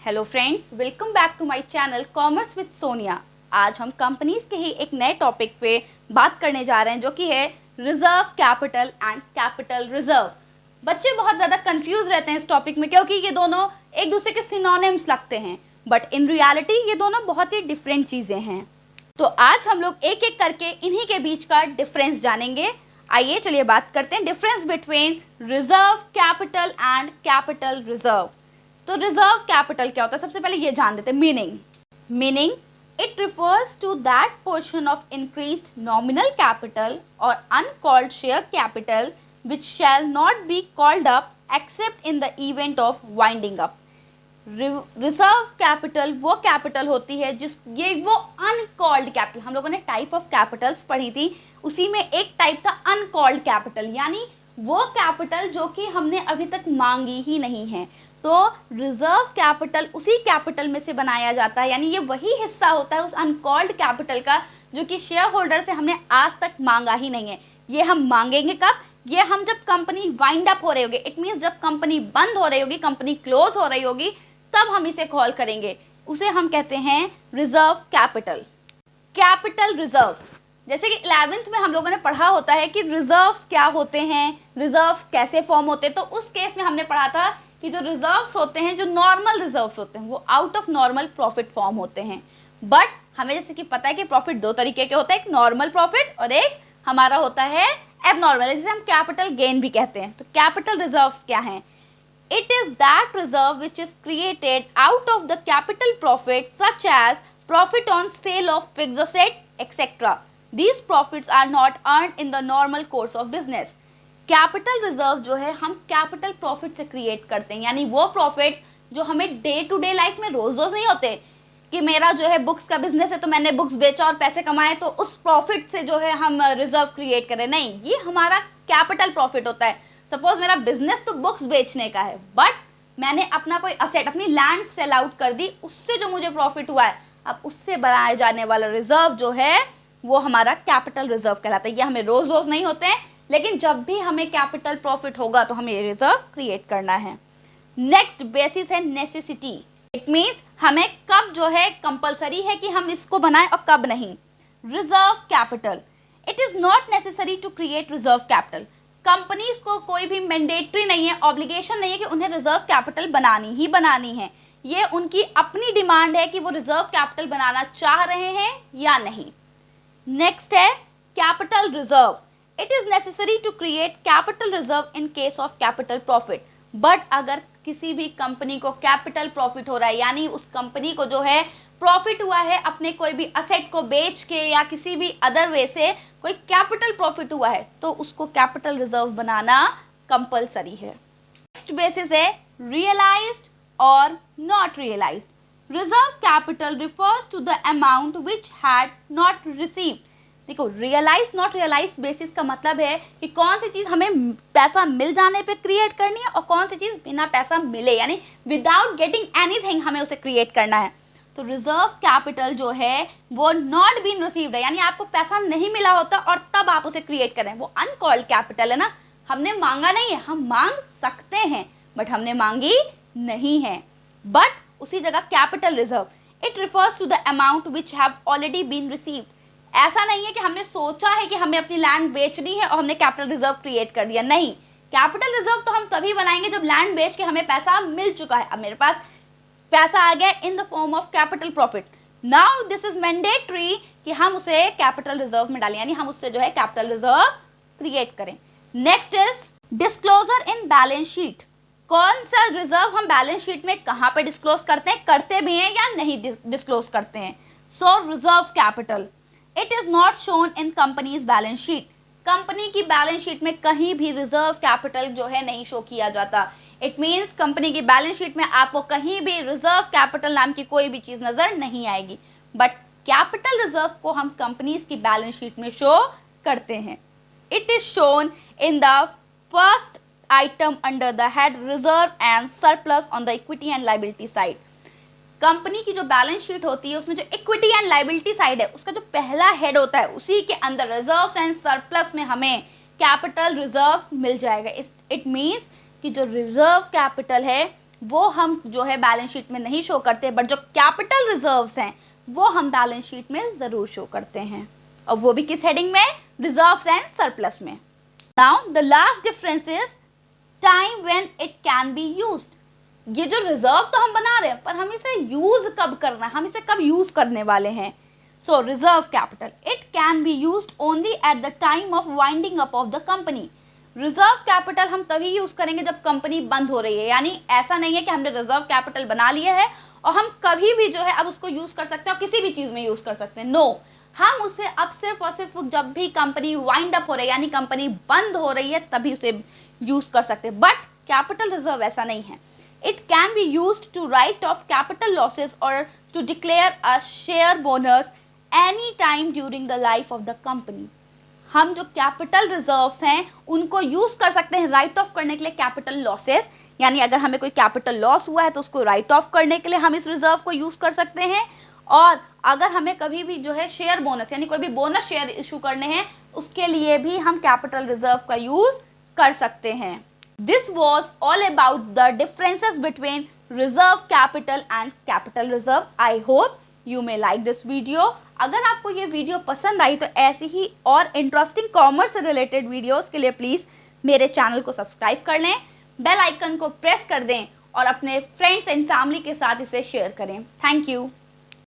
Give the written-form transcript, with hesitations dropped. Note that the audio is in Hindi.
Hello friends, welcome back to my channel commerce with Sonia. आज हम कंपनीज के ही एक नए टॉपिक पे बात करने जा रहे हैं जो कि है reserve capital and capital reserve. बच्चे बहुत ज़्यादा कंफ्यूज रहते हैं इस टॉपिक में क्योंकि ये दोनों एक दूसरे के सिनोनिम्स लगते हैं, बट इन रियलिटी ये दोनों बहुत ही डिफरेंट चीज़ें हैं। तो आज हम लोग एक एक करके इन्हीं के बीच का डिफरेंस जानेंगे। आइए चलिए बात करते हैं difference between reserve capital and capital reserve. तो रिजर्व कैपिटल क्या होता है, सबसे पहले ये जान लेते हैं meaning it refers to that portion of increased nominal capital और uncalled share capital which shall not be called up except in the event of winding up. Reserve capital वो कैपिटल होती है वो अनकॉल्ड कैपिटल। हम लोगों ने टाइप ऑफ कैपिटल्स पढ़ी थी, उसी में एक टाइप था अनकॉल्ड कैपिटल, यानी वो कैपिटल जो कि हमने अभी तक मांगी ही नहीं है। तो रिजर्व कैपिटल उसी कैपिटल में से बनाया जाता है, यानी ये वही हिस्सा होता है उस अनकॉल्ड कैपिटल का जो कि शेयर होल्डर से हमने आज तक मांगा ही नहीं है। ये हम मांगेंगे कब? ये हम जब कंपनी वाइंड अप हो रही होगी, इट मीन्स जब कंपनी बंद हो रही होगी, कंपनी क्लोज हो रही होगी, तब हम इसे कॉल करेंगे। उसे हम कहते हैं रिजर्व कैपिटल रिजर्व। जैसे कि 11th में हम लोगों ने पढ़ा होता है कि रिजर्व्स क्या होते हैं, रिजर्व्स कैसे फॉर्म होते हैं। तो उस केस में हमने पढ़ा था कि जो रिजर्व्स होते हैं, जो नॉर्मल रिजर्व्स होते हैं, वो out of normal profit form होते हैं। बट हमें जैसे कि पता है कि प्रॉफिट दो तरीके के होते हैं, एक नॉर्मल प्रॉफिट और एक हमारा होता है एबनॉर्मल, जिसे हम कैपिटल गेन भी कहते हैं। तो कैपिटल रिजर्व्स क्या हैं? It is that reserve which is created out of the capital profit such as profit on sale of fixed asset etcetera. These profits are not earned in the normal course of business. Capital reserve जो है हम कैपिटल प्रॉफिट से क्रिएट करते हैं, यानी वो प्रॉफिट जो हमें डे टू डे लाइफ में रोज रोज नहीं होते कि मेरा जो है बुक्स का बिजनेस है तो मैंने बुक्स बेचा और पैसे कमाए तो उस प्रॉफिट से जो है हम रिजर्व क्रिएट करें। नहीं, ये हमारा कैपिटल प्रॉफिट होता है। सपोज मेरा बिजनेस तो बुक्स बेचने का है, बट मैंने अपना कोई असेट, अपनी लैंड सेल आउट कर दी, उससे जो मुझे प्रॉफिट हुआ है, अब उससे बनाए जाने वाला रिजर्व जो है वो हमारा कैपिटल रिजर्व कहलाता है। ये हमें रोज रोज नहीं होते हैं, लेकिन जब भी हमें कैपिटल प्रॉफिट होगा तो हमें ये रिजर्व क्रिएट करना है। नेक्स्ट बेसिस है नेसेसिटी। इट मीन्स हमें कब जो है कंपलसरी है कि हम इसको बनाएं और कब नहीं। Reserve capital, it is not necessary to create reserve capital. Companies को कोई भी मैंडेटरी नहीं है, ऑब्लिगेशन नहीं है कि उन्हें रिजर्व कैपिटल बनानी ही बनानी है। ये उनकी अपनी डिमांड है कि वो रिजर्व कैपिटल बनाना चाह रहे हैं या नहीं। नेक्स्ट है capital reserve. It is necessary to create capital reserve in case of capital profit. But अगर किसी भी कंपनी को कैपिटल प्रॉफिट हो रहा है, यानी उस कंपनी को जो है प्रॉफिट हुआ है अपने कोई भी असेट को बेच के या किसी भी अदर वे से कोई कैपिटल प्रॉफिट हुआ है, तो उसको कैपिटल रिजर्व बनाना कंपलसरी है। नेक्स्ट बेसिस है रियलाइज्ड और not realised. Reserve capital refers to the amount which had not received. देखो, रियलाइज नॉट रियलाइज बेसिस का मतलब है कि कौन सी चीज़ हमें पैसा मिल जाने पे क्रिएट करनी है और कौन सी चीज़ बिना पैसा मिले, यानी विदाउट गेटिंग एनीथिंग हमें उसे क्रिएट करना है। तो रिजर्व कैपिटल जो है वो नॉट बीन रिसीव्ड है, यानी आपको पैसा नहीं मिला होता और तब आप उसे क्रिएट करें, वो अनकॉल्ड कैपिटल है ना। हमने मांगा नहीं है, हम मांग सकते हैं बट हमने मांगी नहीं है। बट उसी जगह capital reserve, it refers to the amount which have already been received. ऐसा नहीं है कि हमने सोचा है कि हमें अपनी लैंड बेचनी है और हमने कैपिटल रिजर्व क्रिएट कर दिया। नहीं, कैपिटल रिजर्व तो हम तभी बनाएंगे जब लैंड बेच के हमें पैसा मिल चुका है। अब मेरे पास पैसा आ गया in the form of capital profit. Now this is mandatory कि हम उसे कैपिटल रिजर्व में डालें, यानी हम उससे जो है कैपिटल रिजर्व क्रिएट करें। Next is disclosure in balance sheet. कौन सा रिजर्व हम बैलेंस शीट में कहाँ पे डिस्क्लोज करते हैं, करते भी हैं या नहीं डिस्क्लोज करते हैं। So reserve capital, it is not shown in company's balance sheet. Company की बैलेंस शीट में कहीं भी रिजर्व कैपिटल जो है नहीं शो किया जाता। इट मीन्स कंपनी की बैलेंस शीट में आपको कहीं भी रिजर्व कैपिटल नाम की कोई भी चीज नजर नहीं आएगी, बट कैपिटल रिजर्व को हम कंपनीज की बैलेंस शीट में शो करते हैं। It is shown in the first item under the head reserve and surplus on the equity and liability side। Company की जो बैलेंस शीट होती है उसमें जो इक्विटी एंड लाइबिलिटी साइड है, उसका जो पहला हेड होता है, उसी के अंदर रिजर्व्स एंड सरप्लस में हमें कैपिटल रिजर्व मिल जाएगा। इट मींस कि जो रिजर्व कैपिटल है वो हम जो है बैलेंस शीट में नहीं शो करते, बट जो कैपिटल रिजर्व्स हैं वो हम बैलेंस शीट में ज़रूर शो करते हैं, और वो भी किस हेडिंग में? रिजर्व्स एंड सरप्लस में। Now the last difference is time when it can be used. ये जो रिजर्व तो हम बना रहे हैं, पर हम इसे यूज कब करना है, हम इसे कब यूज करने वाले हैं? So reserve capital, it can be used only at the time of winding up of the company. Reserve capital हम तभी यूज करेंगे जब कंपनी बंद हो रही है, यानी ऐसा नहीं है कि हमने रिजर्व कैपिटल बना लिया है और हम कभी भी जो है अब उसको यूज कर सकते हैं और किसी भी चीज में यूज कर सकते हैं। नो, हम उसे अब सिर्फ और सिर्फ जब भी कंपनी वाइंड अप हो रही है, यानी कंपनी बंद हो रही है, तभी उसे यूज कर सकते हैं। बट कैपिटल रिजर्व ऐसा नहीं है। It can be used to write off capital losses और to declare a share bonus any time during the life of the company. हम जो कैपिटल रिजर्व्स हैं उनको यूज कर सकते हैं राइट ऑफ करने के लिए कैपिटल लॉसेस, यानी अगर हमें कोई कैपिटल लॉस हुआ है तो उसको राइट ऑफ करने के लिए हम इस रिजर्व को यूज कर सकते हैं। और अगर हमें कभी भी जो है शेयर बोनस, यानी कोई भी बोनस शेयर इशू करने हैं, उसके लिए भी हम कैपिटल रिजर्व का यूज कर सकते हैं। This was all about the differences between reserve capital and capital reserve. I hope you may like this video. अगर आपको ये वीडियो पसंद आई तो ऐसी ही और इंटरेस्टिंग कॉमर्स से रिलेटेड वीडियोस के लिए प्लीज़ मेरे चैनल को सब्सक्राइब कर लें, बेल आइकन को प्रेस कर दें और अपने फ्रेंड्स एंड फैमिली के साथ इसे शेयर करें। Thank you.